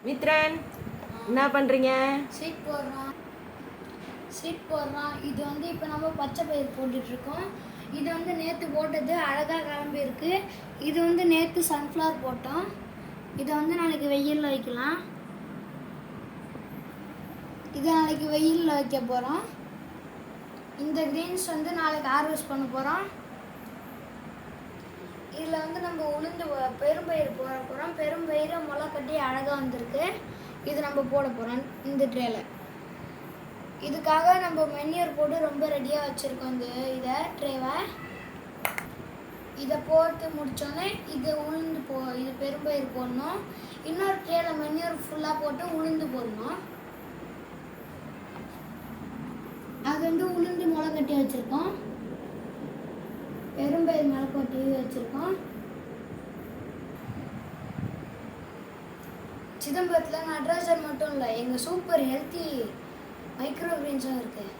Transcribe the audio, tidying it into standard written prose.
மித்ரன் என்ன பண்ணுறீங்க? சீட் போடுறோம். இது வந்து இப்போ நம்ம பச்சை பயிர் போட்டுட்ருக்கோம். இது வந்து நேற்று போட்டது அழகாக கிளம்பி இருக்கு. இது வந்து நேற்று சன்ஃப்ளவர் போட்டோம். இதை வந்து நாளைக்கு வெயிலில் வைக்கலாம். இதை நாளைக்கு வெயிலில் வைக்க போகிறோம். இந்த கிரீன்ஸ் வந்து நாளைக்கு ஹார்வெஸ்ட் பண்ண போகிறோம். இதில் வந்து நம்ம உளுந்து பெரும்பயிர் போட போகிறோம். பெரும்பயிரை முளை கட்டி அழகாக வந்திருக்கு. இது நம்ம போட போகிறோம் இந்த ட்ரேல. இதுக்காக நம்ம மென்யூர் போட்டு ரொம்ப ரெடியாக வச்சுருக்கோம். இதை ட்ரேவை இதை போட்டு முடித்தோடனே இது உளுந்து இது பெரும்பயிர் போடணும். இன்னொரு ட்ரேல மென்யூர் ஃபுல்லாக போட்டு உளுந்து போடணும். அது வந்து உளுந்து முளை கட்டி வச்சுருக்கோம். பெரும்பயிர் மேலே கொட்டி வச்சுருக்கோம். சிதம்பரத்தில் நட்ராஜர் மட்டும் இல்லை, எங்கள் சூப்பர் ஹெல்த்தி மைக்ரோ கிரீன்ஸும் இருக்குது.